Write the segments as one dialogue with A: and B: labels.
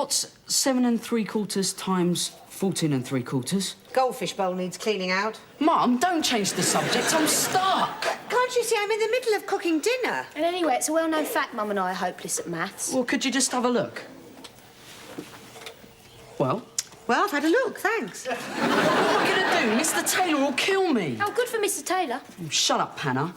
A: What's 7 3/4 times 14 3/4?
B: Goldfish bowl needs cleaning out.
A: Mum, don't change the subject. I'm stuck.
B: Can't you see I'm in the middle of cooking dinner?
C: And anyway, it's a well-known fact Mum and I are hopeless at maths.
A: Well, could you just have a look? Well?
B: Well, I've had a look, thanks.
A: What am I going to do? Mr Taylor will kill me.
C: Oh, good for Mr Taylor.
A: Oh, shut up, Hannah.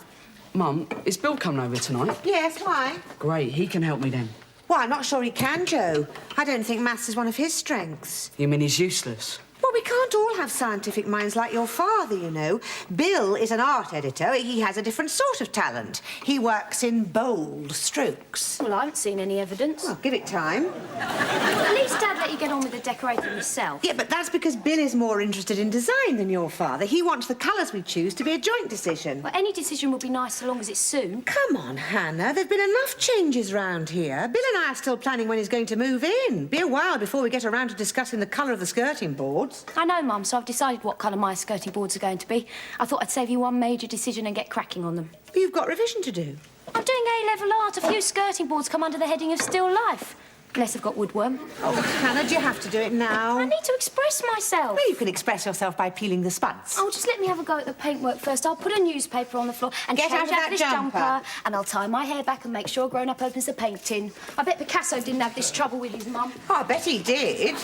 A: Mum, is Bill coming over tonight?
B: Yes, why?
A: Great, he can help me then.
B: Well, I'm not sure he can, Joe. I don't think maths is one of his strengths.
A: You mean he's useless?
B: Well, we can't all have scientific minds like your father, you know. Bill is an art editor. He has a different sort of talent. He works in bold strokes.
C: Well, I haven't seen any evidence.
B: Well, give it time.
C: At least Dad let you get on with the decorating yourself.
B: Yeah, but that's because Bill is more interested in design than your father. He wants the colours we choose to be a joint decision.
C: Well, any decision will be nice so long as it's soon.
B: Come on, Hannah. There've been enough changes round here. Bill and I are still planning when he's going to move in. Be a while before we get around to discussing the colour of the skirting boards.
C: I know, Mum, so I've decided what colour my skirting boards are going to be. I thought I'd save you one major decision and get cracking on them.
B: But you've got revision to do.
C: I'm doing A-level art. A few skirting boards come under the heading of still life. Unless I've got woodworm.
B: Oh, Hannah, do you have to do it now?
C: I need to express myself.
B: Well, you can express yourself by peeling the spuds.
C: Oh, just let me have a go at the paintwork first. I'll put a newspaper on the floor and
B: Get
C: change
B: out of that
C: this
B: jumper.
C: and I'll tie my hair back and make sure grown-up opens the paint tin. I bet Picasso didn't have this trouble with his mum.
B: Oh, I bet he did.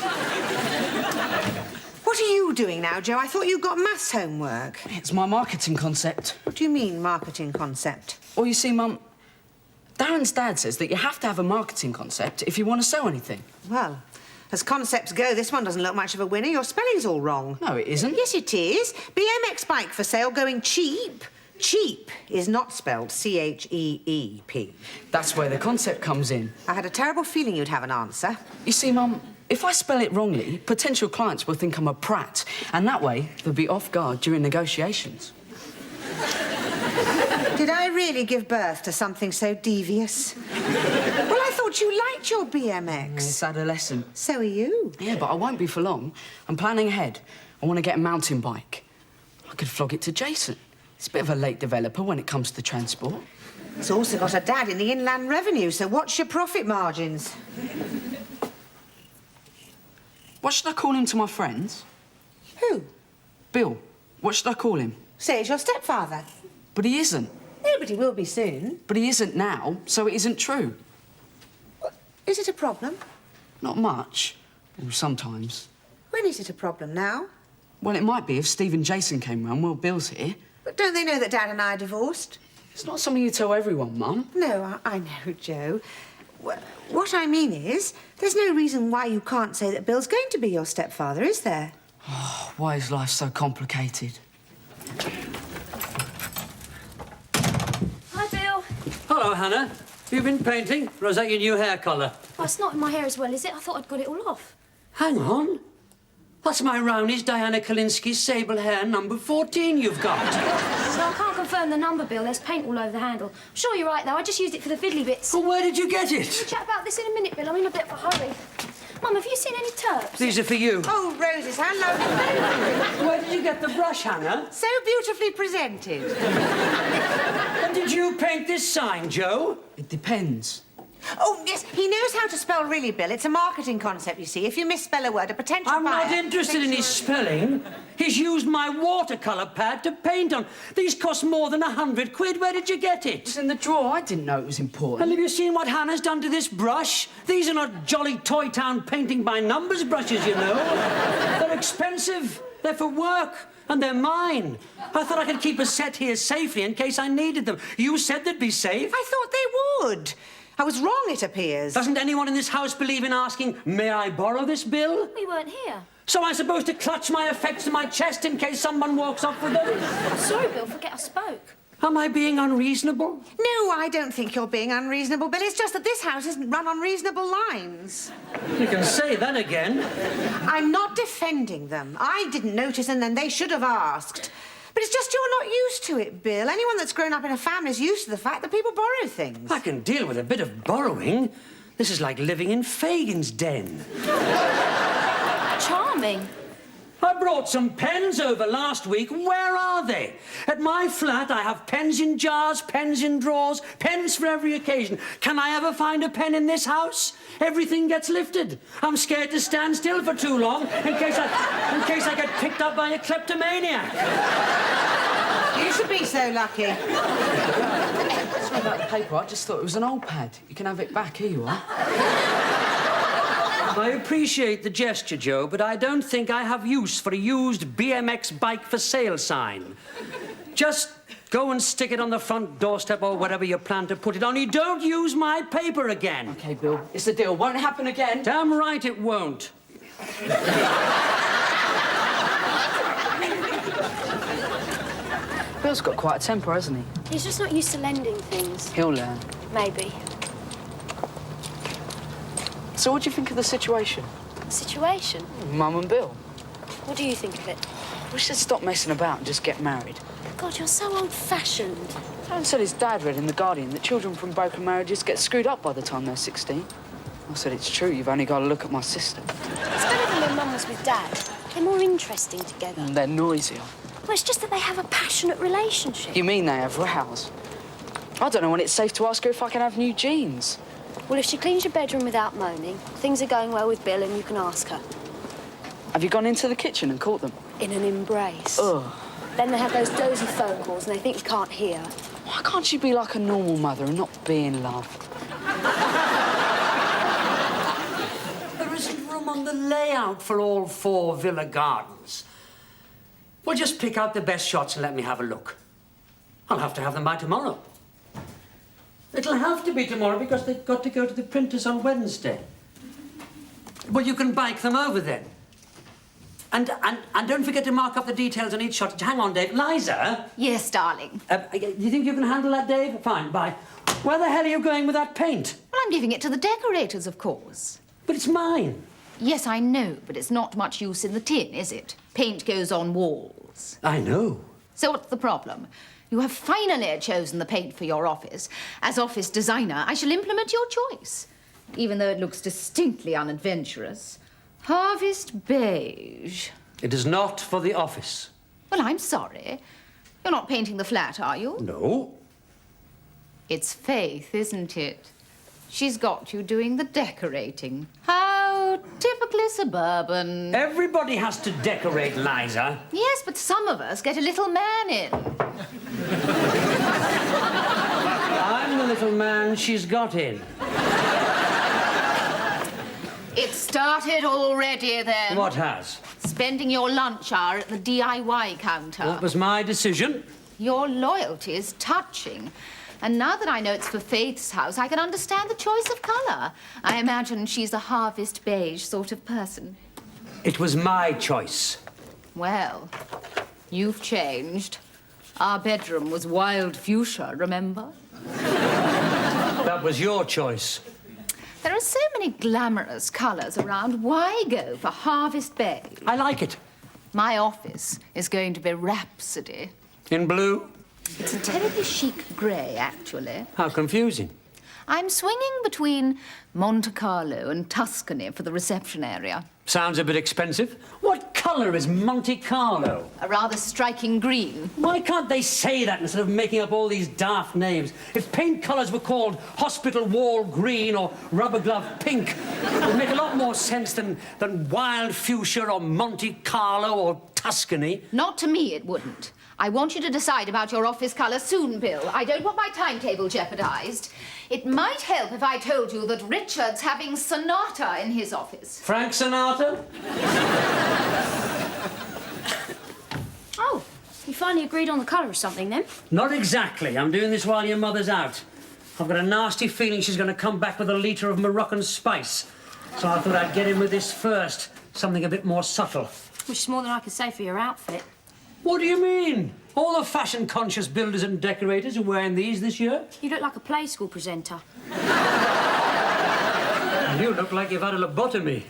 B: What are you doing now, Joe? I thought you got maths homework.
A: It's my marketing concept.
B: What do you mean, marketing concept?
A: Well, you see, Mum, Darren's dad says that you have to have a marketing concept if you want to sell anything.
B: Well, as concepts go, this one doesn't look much of a winner. Your spelling's all wrong.
A: No, it isn't.
B: Yes, it is. BMX bike for sale going cheap. Cheap is not spelled C-H-E-E-P.
A: That's where the concept comes in.
B: I had a terrible feeling you'd have an answer.
A: You see, Mum, if I spell it wrongly, potential clients will think I'm a prat, and that way they'll be off guard during negotiations.
B: Did I really give birth to something so devious? Well, I thought you liked your BMX.
A: It's adolescent.
B: So are you.
A: Yeah, but I won't be for long. I'm planning ahead. I want to get a mountain bike. I could flog it to Jason. He's a bit of a late developer when it comes to transport.
B: He's also got a dad in the Inland Revenue, so what's your profit margins?
A: What should I call him to my friends?
B: Who?
A: Bill. What should I call him?
B: Say it's your stepfather.
A: But he isn't.
B: Nobody will be soon.
A: But he isn't now, so it isn't true.
B: Is it a problem?
A: Not much. Well, sometimes.
B: When is it a problem now?
A: Well, it might be if Steve and Jason came round while Bill's here.
B: But don't they know that Dad and I are divorced?
A: It's not something you tell everyone, Mum.
B: No, I know, Joe. What I mean is, there's no reason why you can't say that Bill's going to be your stepfather, is there?
A: Oh, why is life so complicated?
C: Hi, Bill.
D: Hello, Hannah. Have you been painting, or is that your new hair colour?
C: Oh, it's not in my hair as well, is it? I thought I'd got it all off.
D: Hang on. That's my Rowney's Diana Kalinsky's sable hair number 14 you've got.
C: Well, I can't confirm the number, Bill. There's paint all over the handle. I'm sure you're right, though. I just used it for the fiddly bits.
D: Well, where did you get
C: We'll
D: it?
C: chat about this in a minute, Bill. I'm in a bit of a hurry. Mum, have you seen any terps?
D: These are for you.
B: Oh, roses, how lovely.
D: Where did you get the brush, Hannah?
B: So beautifully presented.
D: And did you paint this sign, Joe?
A: It depends.
B: Oh, yes, he knows how to spell really, Bill. It's a marketing concept, you see. If you misspell a word, a potential
D: I'm
B: buyer...
D: not interested in his spelling. He's used my watercolour pad to paint on. These cost more than 100 quid. Where did you get it?
A: It's in the drawer. I didn't know it was important.
D: And have you seen what Hannah's done to this brush? These are not jolly Toy Town painting by numbers brushes, you know. They're expensive. They're for work. And they're mine. I thought I could keep a set here safely in case I needed them. You said they'd be safe.
B: I thought they would. I was wrong, it appears.
D: Doesn't anyone in this house believe in asking, may I borrow this, Bill?
C: We weren't here.
D: So I'm supposed to clutch my effects to my chest in case someone walks off with them?
C: I'm sorry, Bill. Forget I spoke.
D: Am I being unreasonable?
B: No, I don't think you're being unreasonable, Bill. It's just that this house isn't run on reasonable lines.
D: You can say that again.
B: I'm not defending them. I didn't notice, and then they should have asked. But it's just you're not used to it, Bill. Anyone that's grown up in a family is used to the fact that people borrow things.
D: I can deal with a bit of borrowing. This is like living in Fagin's den.
C: Charming.
D: I brought some pens over last week. Where are they? At my flat, I have pens in jars, pens in drawers, pens for every occasion. Can I ever find a pen in this house? Everything gets lifted. I'm scared to stand still for too long in case I get picked up by a kleptomaniac.
B: You should be so lucky.
A: Sorry about the paper. I just thought it was an old pad. You can have it back. Here you are.
D: I appreciate the gesture, Joe, but I don't think I have use for a used BMX bike for sale sign. Just go and stick it on the front doorstep or wherever you plan to put it, only don't use my paper again.
A: OK, Bill. It's a deal. Won't happen again.
D: Damn right it won't.
A: Bill's got quite a temper, hasn't he?
C: He's just not used to lending things.
A: He'll learn.
C: Maybe.
A: So what do you think of the situation?
C: Situation?
A: Mum and Bill?
C: What do you think of it?
A: We should stop messing about and just get married.
C: God, you're so old-fashioned.
A: Alan said his dad read in The Guardian that children from broken marriages get screwed up by the time they're 16. I said, it's true, you've only got to look at my sister.
C: It's better than when Mum was with Dad. They're more interesting together.
A: And they're noisier.
C: Well, it's just that they have a passionate relationship.
A: You mean they have rows? I don't know when it's safe to ask her if I can have new jeans.
C: Well, if she cleans your bedroom without moaning, things are going well with Bill and you can ask her.
A: Have you gone into the kitchen and caught them?
C: In an embrace.
A: Ugh.
C: Then they have those dozy phone calls and they think you can't hear.
A: Why can't she be like a normal mother and not be in love?
D: There isn't room on the layout for all 4 villa gardens. Well, just pick out the best shots and let me have a look. I'll have to have them by tomorrow. It'll have to be tomorrow because they've got to go to the printers on Wednesday. Well, you can bike them over then. And don't forget to mark up the details on each shot. Hang on, Dave. Liza?
E: Yes, darling.
D: You think you can handle that, Dave? Fine, bye. Where the hell are you going with that paint?
E: Well, I'm giving it to the decorators, of course.
D: But it's mine.
E: Yes, I know, but it's not much use in the tin, is it? Paint goes on walls.
D: I know.
E: So what's the problem? You have finally chosen the paint for your office. As office designer, I shall implement your choice, even though it looks distinctly unadventurous. Harvest beige.
D: It is not for the office.
E: Well, I'm sorry. You're not painting the flat, are you?
D: No.
E: It's Faith, isn't it? She's got you doing the decorating. How typically suburban.
D: Everybody has to decorate, Liza.
E: Yes, but some of us get a little man in.
D: I'm the little man she's got in.
E: It started already, then.
D: What has?
E: Spending your lunch hour at the DIY counter.
D: That was my decision.
E: Your loyalty is touching. And now that I know it's for Faith's house, I can understand the choice of colour. I imagine she's a harvest beige sort of person.
D: It was my choice.
E: Well, you've changed. Our bedroom was wild fuchsia, remember?
D: That was your choice.
E: There are so many glamorous colours around. Why go for harvest beige?
D: I like it.
E: My office is going to be Rhapsody.
D: In blue?
E: It's a terribly chic grey, actually.
D: How confusing.
E: I'm swinging between Monte Carlo and Tuscany for the reception area.
D: Sounds a bit expensive. What colour is Monte Carlo?
E: A rather striking green.
D: Why can't they say that instead of making up all these daft names? If paint colours were called hospital wall green or rubber glove pink, it would make a lot more sense than wild fuchsia or Monte Carlo or Tuscany.
E: Not to me, it wouldn't. I want you to decide about your office colour soon, Bill. I don't want my timetable jeopardised. It might help if I told you that Richard's having Sonata in his office.
D: Frank Sinatra?
C: Oh, you finally agreed on the colour or something, then?
D: Not exactly. I'm doing this while your mother's out. I've got a nasty feeling she's going to come back with a litre of Moroccan spice. So I thought I'd get in with this first. Something a bit more subtle.
C: Which is more than I could say for your outfit.
D: What do you mean? All the fashion-conscious builders and decorators are wearing these this year.
C: You look like a play school presenter.
D: You look like you've had a lobotomy.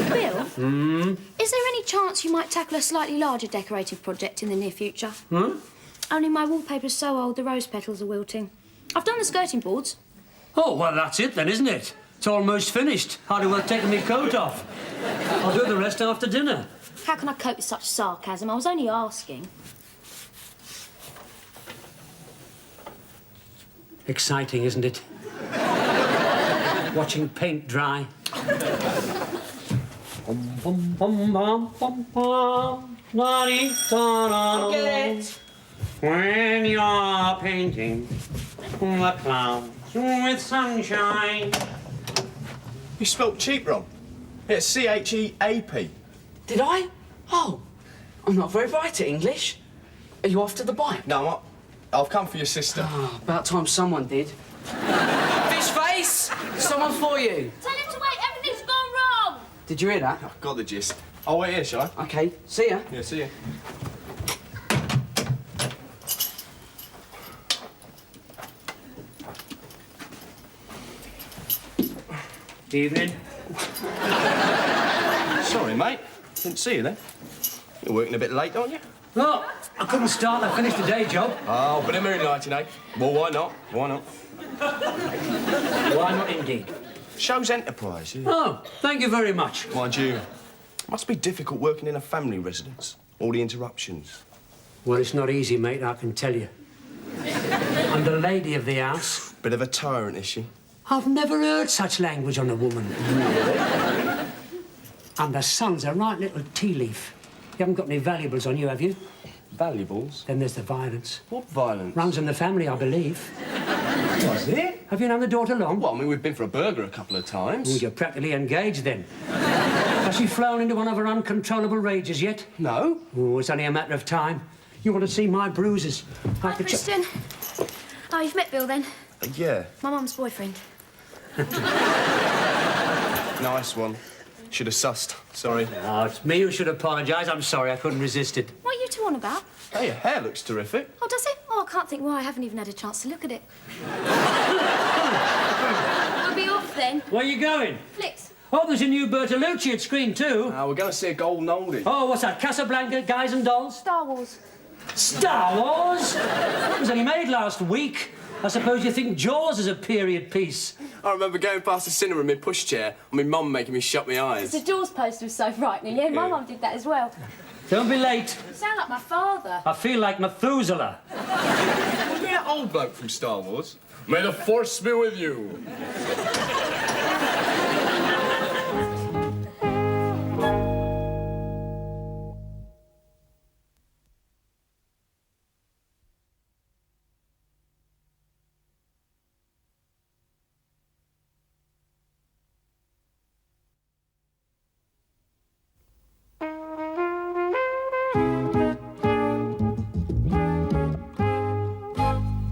C: Bill? Is there any chance you might tackle a slightly larger decorative project in the near future? Only my wallpaper's so old the rose petals are wilting. I've done the skirting boards.
D: Oh, well, that's it then, isn't it? It's almost finished. Hardly worth taking my coat off. I'll do the rest after dinner.
C: How can I cope with such sarcasm? I was only asking.
D: Exciting, isn't it? Watching paint dry.
A: I'll get it.
D: When you're painting the clouds with sunshine.
F: You spelt cheap wrong. It's C-H-E-A-P.
A: Did I? Oh, I'm not very bright at English. Are you off to the bike?
F: No, I'm not. I've come for your sister.
A: Oh, about time someone did. Fish face! Someone for you.
C: Tell him to wait, everything's gone wrong!
A: Did you hear that?
F: I've got the gist. I'll wait here, shall I?
A: Okay, see ya.
F: Yeah, see you.
D: Evening.
F: Sorry, mate. Didn't see you then. You're working a bit late, aren't you?
D: Oh, I couldn't start. I finished the day job.
F: Oh, bit of moonlighting, eh? Well, why not? Why not?
D: Why not indeed?
F: Shows enterprise, yeah.
D: Oh, thank you very much.
F: Mind you, must be difficult working in a family residence. All the interruptions.
D: Well, it's not easy, mate, I can tell you. I'm the lady of the house.
F: Bit of a tyrant, is she?
D: I've never heard such language on a woman. And the sun's a right little tea leaf. You haven't got any valuables on you, have you?
F: Valuables?
D: Then there's the violence.
F: What violence?
D: Runs in the family, I believe.
F: Was it?
D: Have you known the daughter long?
F: Well, I mean, we've been for a burger a couple of times.
D: Oh, you're practically engaged, then. Has she flown into one of her uncontrollable rages yet?
F: No.
D: Oh, it's only a matter of time. You want to see my bruises?
C: Hi, Kristen. Oh, you've met Bill, then?
F: Yeah.
C: My mum's boyfriend.
F: Nice one. Should have sussed. Sorry.
D: Oh, it's me who should apologise. I'm sorry, I couldn't resist it.
C: What are you two on about?
F: Hey, your hair looks terrific.
C: Oh, does it? Oh, I can't think why. I haven't even had a chance to look at it. We'll be off then.
D: Where are you going?
C: Flicks.
D: Oh, there's a new Bertolucci at Screen 2.
F: We're going to see a golden oldie.
D: Oh, what's that? Casablanca, Guys and Dolls?
C: Star Wars.
D: Star Wars? It was only made last week. I suppose you think Jaws is a period piece.
F: I remember going past the cinema in my pushchair and my mum making me shut my eyes.
C: The Jaws poster was so frightening. Yeah, my mum did that as well.
D: Don't be late.
C: You sound like my father.
D: I feel like Methuselah.
F: Was we that old bloke from Star Wars? May the Force be with you.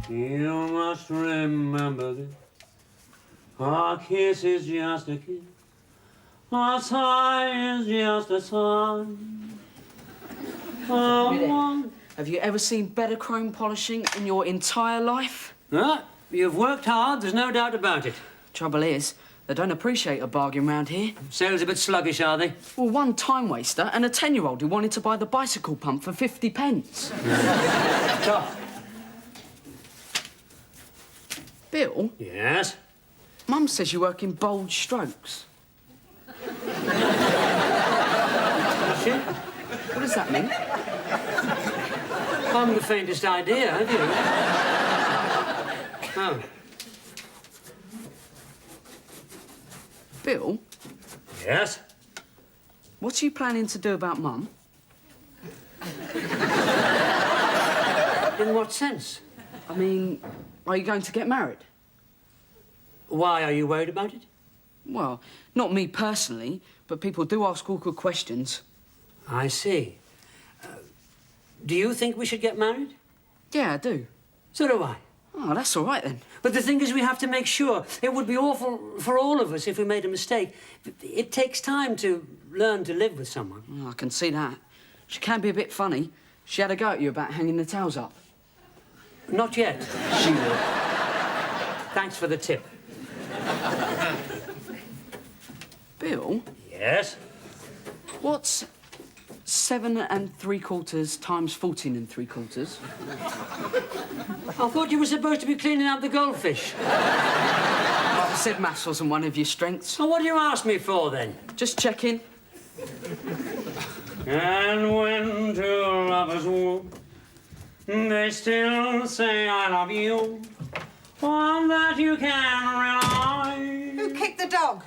D: You must remember this. Our kiss is just a kiss. Our sigh is just a sigh.
A: Have you ever seen better chrome polishing in your entire life?
D: Huh? You've worked hard, there's no doubt about it.
A: Trouble is, they don't appreciate a bargain round here.
D: Sales a bit sluggish, are they?
A: Well, one time waster and a 10-year-old who wanted to buy the bicycle pump for 50 pence.
D: Tough.
A: Bill,
D: Yes?
A: Mum says you work in bold strokes. What does that mean?
D: I haven't the faintest idea, have you? Oh.
A: Bill,
D: Yes?
A: what are you planning to do about Mum?
D: In what sense?
A: I mean, are you going to get married?
D: Why are you worried about it?
A: Well, not me personally, but people do ask awkward questions.
D: I see. Do you think we should get married?
A: Yeah, I do.
D: So do I.
A: Oh, that's all right then.
D: But the thing is, we have to make sure. It would be awful for all of us if we made a mistake. It takes time to learn to live with someone.
A: Oh, I can see that. She can be a bit funny. She had a go at you about hanging the towels up.
D: Not yet.
A: She will.
D: Thanks for the tip.
A: Bill,
D: Yes?
A: what's 7 3/4 times 14 3/4?
D: I thought you were supposed to be cleaning up the goldfish.
A: I said maths wasn't one of your strengths.
D: So what do you ask me for, then?
A: Just checking.
D: And when two lovers woo, they still say I love you. On that you can rely.
B: Who kicked the dog?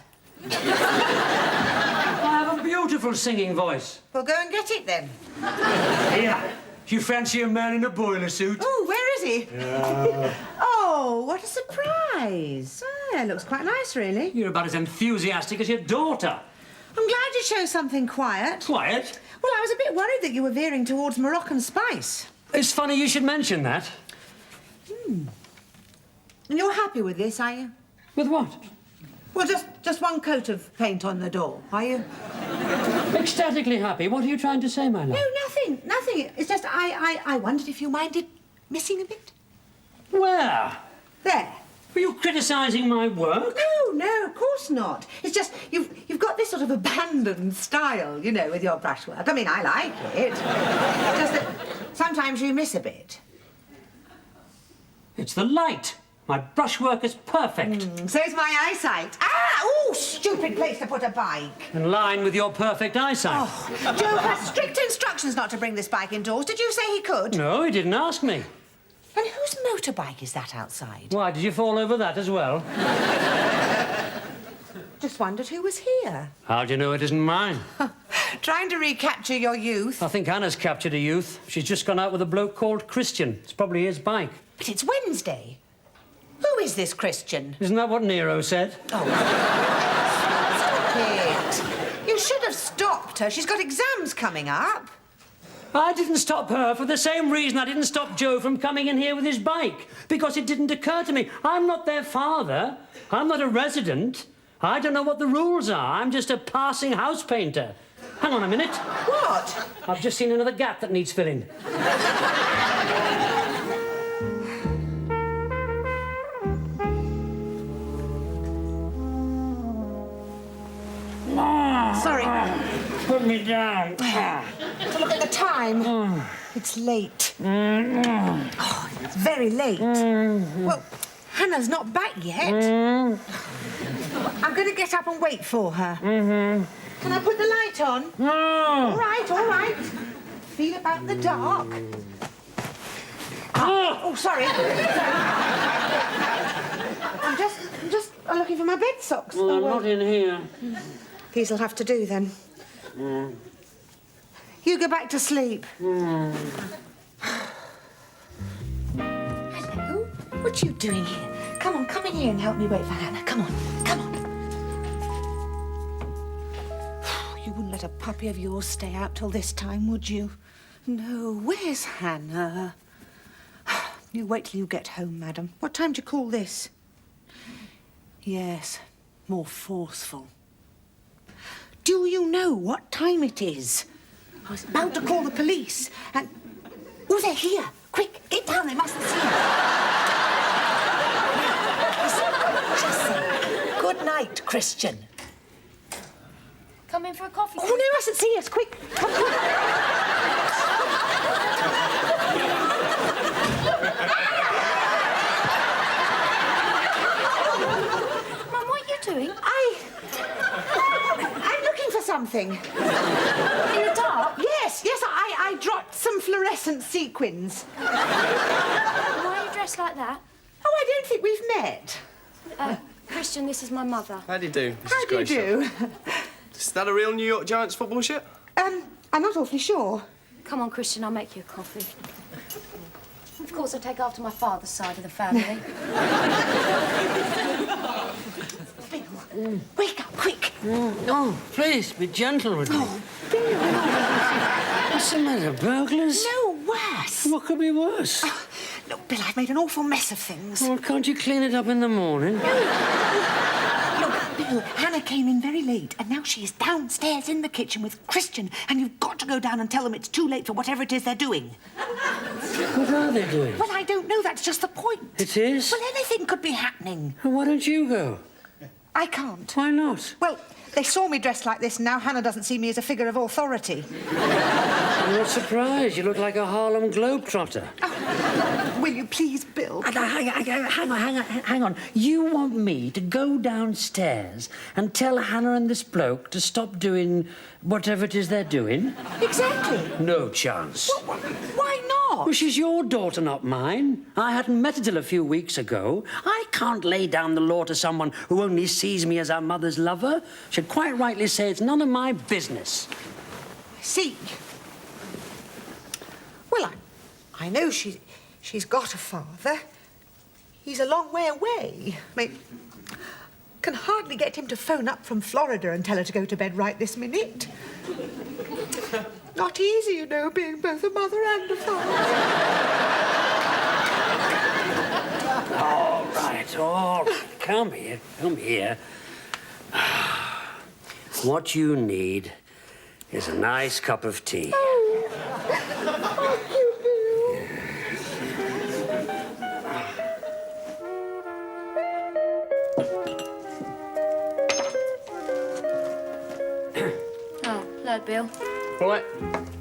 D: I have a beautiful singing voice.
B: Well, go and get it then.
D: Here. Do you fancy a man in a boiler suit?
B: Oh, where is he? Oh, what a surprise. Oh, it looks quite nice, really.
D: You're about as enthusiastic as your daughter.
B: I'm glad you chose something quiet.
D: Quiet?
B: Well, I was a bit worried that you were veering towards Moroccan spice.
D: It's funny you should mention that.
B: And you're happy with this, are you?
D: With what?
B: Well, just one coat of paint on the door, are you?
D: Ecstatically happy. What are you trying to say, my love?
B: No, nothing. It's just I wondered if you minded missing a bit.
D: Where?
B: There.
D: Were you criticising my work?
B: No, of course not. It's just you've got this sort of abandoned style, you know, with your brushwork. I mean, I like it. Just that sometimes you miss a bit.
D: It's the light. My brushwork is perfect.
B: So's my eyesight. Oh, stupid place to put a bike.
D: In line with your perfect eyesight.
B: Oh, Joe has strict instructions not to bring this bike indoors. Did you say he could?
D: No, he didn't ask me.
B: And whose motorbike is that outside?
D: Why, did you fall over that as well?
B: Just wondered who was here.
D: How do you know it isn't mine?
B: Trying to recapture your youth.
D: I think Anna's captured a youth. She's just gone out with a bloke called Christian. It's probably his bike.
B: But it's Wednesday. Who is this Christian?
D: Isn't that what Nero said?
B: Oh. Stop it. You should have stopped her. She's got exams coming up.
D: I didn't stop her for the same reason I didn't stop Joe from coming in here with his bike. Because it didn't occur to me. I'm not their father. I'm not a resident. I don't know what the rules are. I'm just a passing house painter. Hang on a minute.
B: What?
D: I've just seen another gap that needs filling.
B: Sorry.
D: Put me down.
B: Look at the time. It's late. Oh, it's very late. Well, Hannah's not back yet. I'm going to get up and wait for her. Can I put the light on? All right. Feel about the dark. Oh, sorry. I'm just looking for my bed socks.
D: Well, they're not in here.
B: These'll have to do then. You go back to sleep. Hello? What are you doing here? Come in here and help me wait for Hannah. Come on. You wouldn't let a puppy of yours stay out till this time, would you? No, where's Hannah? You wait till you get home, madam. What time do you call this? Yes, more forceful. Do you know what time it is? I was about to call the police and... Oh, they're here. Quick, get down. They mustn't see you. Jessie, good night, Christian.
C: Come in for a coffee.
B: Oh, they mustn't see us. Quick, come on.
C: Mum, what are you doing?
B: I'm looking for something.
C: In the dark?
B: Yes, I dropped some fluorescent sequins.
C: Why are you dressed like that?
B: Oh, I don't think we've met.
C: Christian, this is my mother.
F: How do you do?
B: How do you do?
F: Is that a real New York Giants football shirt?
B: I'm not awfully sure.
C: Come on, Christian, I'll make you a coffee. Of course, I take after my father's side of the family.
B: Bill, wake up, quick.
D: Oh, please, be gentle with me.
B: Oh, Bill.
D: What's the matter, burglars?
B: No, worse.
D: What could be worse?
B: Look, Bill, I've made an awful mess of things.
D: Well, can't you clean it up in the morning?
B: Look, Bill, Hannah came in very late, and now she is downstairs in the kitchen with Christian, and you've got to go down and tell them it's too late for whatever it is they're doing.
D: What are they doing?
B: Well, I don't know. That's just the point.
D: It is?
B: Well, anything could be happening.
D: Well, why don't you go?
B: I can't.
D: Why not?
B: Well, They saw me dressed like this, and now Hannah doesn't see me as a figure of authority.
D: I'm not surprised. You look like a Harlem Globetrotter.
B: Oh, will you please, Bill?
D: Hang on. You want me to go downstairs and tell Hannah and this bloke to stop doing whatever it is they're doing?
B: Exactly.
D: No chance.
B: Why not?
D: Well, she's your daughter, not mine. I hadn't met her till a few weeks ago. I can't lay down the law to someone who only sees me as her mother's lover. She'd quite rightly say it's none of my business.
B: I see. Well, I know she's got a father. He's a long way away. I mean, can hardly get him to phone up from Florida and tell her to go to bed right this minute. Not easy, you know, being both a mother and a father.
D: All right. Come here. What you need is a nice cup of tea.
C: Hello, Bill.
F: All right.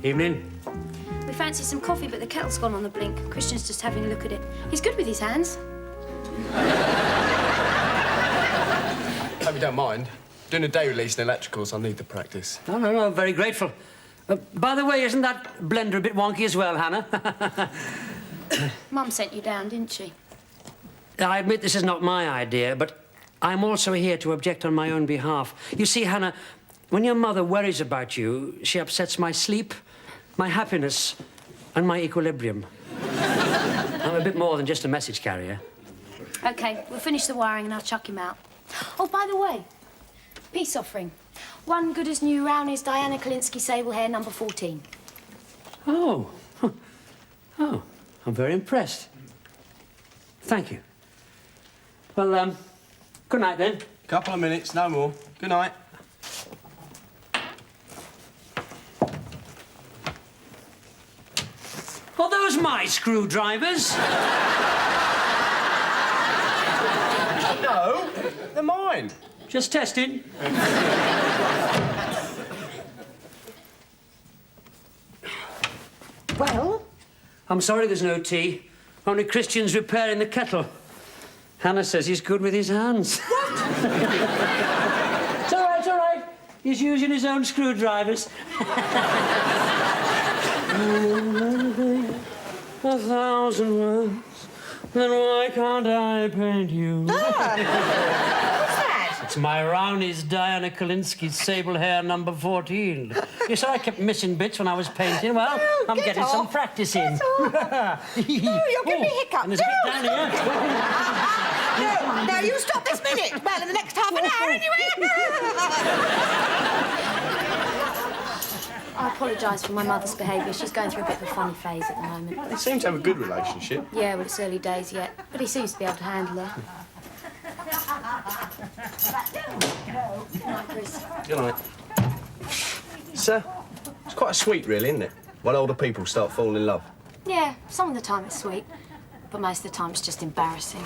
D: Evening.
C: We fancy some coffee, but the kettle's gone on the blink. Christian's just having a look at it. He's good with his hands.
F: Hope you don't mind. Doing a day release in electricals, I need the practice.
D: No, I'm very grateful. By the way, isn't that blender a bit wonky as well, Hannah?
C: Mum sent you down, didn't she?
D: I admit this is not my idea, but I'm also here to object on my own behalf. You see, Hannah, when your mother worries about you, she upsets my sleep, my happiness, and my equilibrium. I'm a bit more than just a message carrier.
C: OK, we'll finish the wiring and I'll chuck him out. Oh, by the way, peace offering. One good as new Rowney's Diana Kalinsky sable hair, number 14.
D: Oh, I'm very impressed. Thank you. Well, good night then.
F: Couple of minutes, no more. Good night.
D: Are those my screwdrivers?
F: No, they're mine.
D: Just testing.
B: Well?
D: I'm sorry there's no tea. Only Christian's repairing the kettle. Hannah says he's good with his hands. What? It's all right. He's using his own screwdrivers. 1,000 words, then why can't I paint you?
B: What's that?
D: It's my Rowney's Diana Kalinsky sable hair number 14. You saw I kept missing bits when I was painting. Well, I'm
B: get
D: getting
B: off.
D: some practice in.
B: You'll give me hiccups.
D: And there's a bit down here.
B: No, you stop this minute. Well, in the next half an hour, anyway.
C: I apologise for my mother's behaviour. She's going through a bit of a funny phase at the moment.
F: They seem to have a good relationship.
C: Yeah, well, it's early days yet, but he seems to be able to handle her. Good night, Chris.
F: Good night. It's quite sweet, really, isn't it? When older people start falling in love.
C: Yeah, some of the time it's sweet, but most of the time it's just embarrassing.